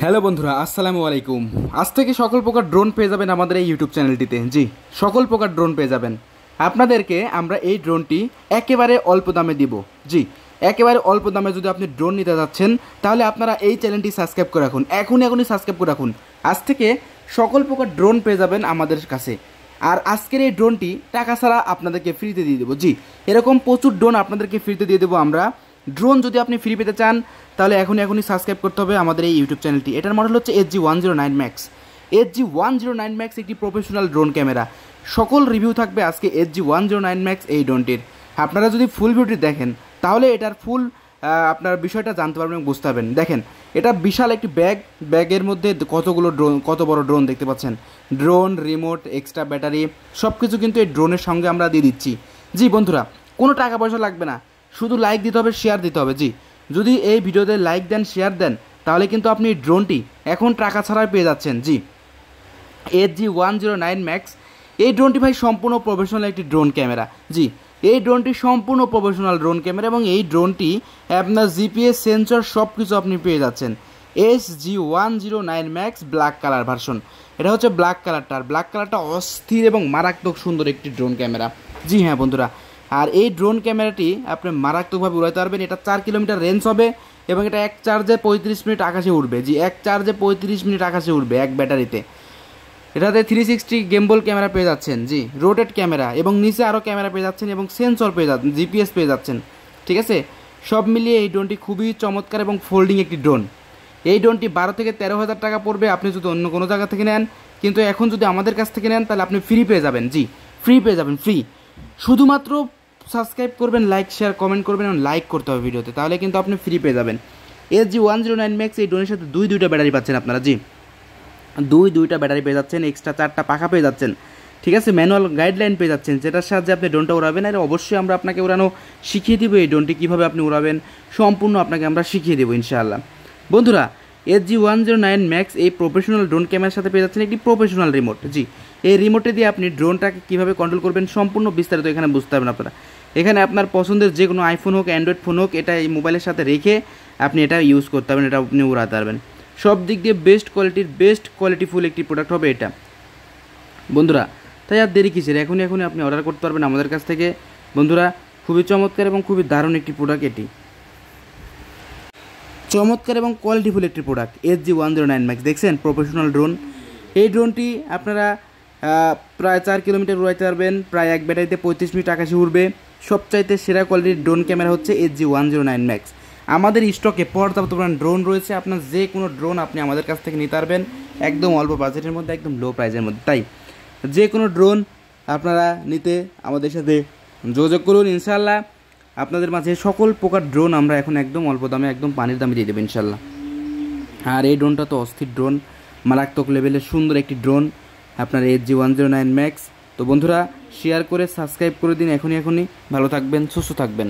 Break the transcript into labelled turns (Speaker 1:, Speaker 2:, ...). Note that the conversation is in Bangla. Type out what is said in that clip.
Speaker 1: হ্যালো বন্ধুরা, আসসালামু আলাইকুম। আজ থেকে সকল প্রকার ড্রোন পেয়ে যাবেন আমাদের এই ইউটিউব চ্যানেলটিতে। জি, সকল প্রকার ড্রোন পেয়ে যাবেন। আপনাদেরকে আমরা এই ড্রোনটি একেবারে অল্প দামে দিব। জি, একেবারে অল্প দামে যদি আপনি ড্রোন নিতে যাচ্ছেন তাহলে আপনারা এই চ্যানেলটি সাবস্ক্রাইব করে রাখুন, এখনই সাবস্ক্রাইব করে রাখুন। আজ থেকে সকল প্রকার ড্রোন পেয়ে যাবেন আমাদের কাছে। আর আজকের এই ড্রোনটি টাকা ছাড়া আপনাদেরকে ফ্রিতে দিয়ে দেবো। জি, এরকম প্রচুর ড্রোন আপনাদেরকে ফ্রিতে দিয়ে দেবো আমরা। ড্রোন যদি আপনি ফ্রি পেতে চান তাহলে এখনই সাবস্ক্রাইব করতে হবে আমাদের এই ইউটিউব চ্যানেলটি। এটার মডেল হচ্ছে HG-109 Max। HG-109 Max একটি প্রফেশনাল ড্রোন ক্যামেরা। সকল রিভিউ থাকবে আজকে HG-109 Max এই ড্রোনটির। আপনারা যদি ফুল ভিডিওটি দেখেন তাহলে এটার ফুল আপনার বিষয়টা জানতে পারবেন এবং বুঝতে পারবেন। দেখেন, এটা বিশাল একটি ব্যাগের মধ্যে কতগুলো ড্রোন, কত বড় ড্রোন দেখতে পাচ্ছেন। ড্রোন, রিমোট, এক্সট্রা ব্যাটারি সব কিছু কিন্তু এই ড্রোনের সঙ্গে আমরা দিয়ে দিচ্ছি। জি বন্ধুরা, কোনো টাকা পয়সা লাগবে না, শুধু লাইক দিতে হবে, শেয়ার দিতে হবে। জি, যদি এই ভিডিওতে লাইক দেন, শেয়ার দেন, তাহলে কিন্তু আপনি ড্রোনটি এখন টাকা ছাড়াই পেয়ে যাচ্ছেন। জি, HG-109 Max এই ড্রোনটি ভাই সম্পূর্ণ প্রফেশনাল একটি ড্রোন ক্যামেরা। জি, এই ড্রোনটি সম্পূর্ণ প্রফেশনাল ড্রোন ক্যামেরা এবং এই ড্রোনটি আপনার জিপিএস সেন্সর সব কিছু আপনি পেয়ে যাচ্ছেন। HG-109 Max black colour version. এটা হচ্ছে ব্ল্যাক কালারটা, আর ব্ল্যাক কালারটা অস্থির এবং মারাত্মক সুন্দর একটি ড্রোন ক্যামেরা। জি হ্যাঁ বন্ধুরা, আর এই ড্রোন ক্যামেরাটি আপনি মারাত্মকভাবে উড়াইতে পারবেন। এটা 4 কিলোমিটার রেঞ্জ হবে এবং এটা এক চার্জে 35 মিনিট আকাশে উঠবে। জি, এক চার্জে 35 মিনিট আকাশে উঠবে এক ব্যাটারিতে। এটাতে 360 গেমবল ক্যামেরা পেয়ে যাচ্ছেন। জি, রোটেট ক্যামেরা এবং নিচে আরও ক্যামেরা পেয়ে যাচ্ছেন এবং সেন্সর পেয়ে যাচ্ছেন, জিপিএস পেয়ে যাচ্ছেন। ঠিক আছে, সব মিলিয়ে এই ড্রোনটি খুবই চমৎকার এবং ফোল্ডিং একটি ড্রোন। এই ড্রোনটি 12 থেকে 13,000 টাকা পড়বে আপনি যদি অন্য কোনো জায়গা থেকে নেন, কিন্তু এখন যদি আমাদের কাছ থেকে নেন তাহলে আপনি ফ্রি পেয়ে যাবেন। জি, ফ্রি পেয়ে যাবেন, ফ্রি। শুধুমাত্র সাবস্ক্রাইব করবেন, লাইক শেয়ার কমেন্ট করবেন এবং লাইক করতে হবে ভিডিওতে, তাহলে কিন্তু আপনি ফ্রি পেয়ে যাবেন। HG-109 Max এই ড্রোনের সাথে দুইটা ব্যাটারি পাচ্ছেন আপনারা। জি, দুইটা ব্যাটারি পেয়ে যাচ্ছেন, এক্সট্রা 4টা পাখা পেয়ে যাচ্ছেন। ঠিক আছে, ম্যানুয়াল গাইডলাইন পেয়ে যাচ্ছেন, যেটার সাহায্যে আপনি ড্রোনটা উড়াবেন। আর অবশ্যই আমরা আপনাকে উড়ানো শিখিয়ে দেবো। এই ড্রোনটি কীভাবে আপনি উড়াবেন সম্পূর্ণ আপনাকে আমরা শিখিয়ে দেবো ইনশাআল্লাহ। বন্ধুরা, HG-109 Max এই প্রফেশনাল ড্রোন ক্যামেরার সাথে পেয়ে যাচ্ছেন একটি প্রফেশনাল রিমোট। জি, এই রিমোটে দিয়ে আপনি ড্রোনটাকে কীভাবে কন্ট্রোল করবেন সম্পূর্ণ বিস্তারিত এখানে বুঝতে পারবেন আপনারা। এখানে আপনার পছন্দের যে কোনো আইফোন হোক, অ্যান্ড্রয়েড ফোন হোক, এটা এই মোবাইলের সাথে রেখে আপনি এটা ইউজ করতে পারবেন, এটা আপনি উড়াতে পারবেন। সব দিক দিয়ে বেস্ট কোয়ালিটিফুল একটি প্রোডাক্ট হবে এটা বন্ধুরা। তাই আর দেরি কিসের, এখনই আপনি অর্ডার করতে পারবেন আমাদের কাছ থেকে বন্ধুরা। খুবই চমৎকার এবং খুবই দারুণ একটি প্রোডাক্ট এটি, চমৎকার এবং কোয়ালিটিফুল একটি প্রোডাক্ট HG-109 Max। দেখছেন, প্রফেশনাল ড্রোন। এই ড্রোনটি আপনারা প্রায় 4 কিলোমিটার উড়াইতে পারবেন, প্রায় এক ব্যাটারিতে 35 মিনিট আকাশে উড়বে। সবচাইতে সেরা কোয়ালিটির ড্রোন ক্যামেরা হচ্ছে HG-109 Max। আমাদের স্টকে পর্যাপ্ত পরিমাণ ড্রোন রয়েছে, আপনার যে কোনো ড্রোন আপনি আমাদের কাছ থেকে নিতে পারবেন একদম অল্প বাজেটের মধ্যে, একদম লো প্রাইসের মধ্যে। তাই যে কোনো ড্রোন আপনারা নিতে আমাদের সাথে যোগাযোগ করুন। ইনশাআল্লাহ আপনাদের মাঝে সকল প্রকার ড্রোন আমরা এখন একদম অল্প দামে, একদম পানির দামে দিয়ে দেবো ইনশাআল্লাহ। আর এই ড্রোনটা তো অস্থির ড্রোন, মারাত্মক লেভেলের সুন্দর একটি ড্রোন আপনার HG-109 Max। তো বন্ধুরা, শেয়ার করে সাবস্ক্রাইব করে দিন এখনই। ভালো থাকবেন, সুস্থ থাকবেন।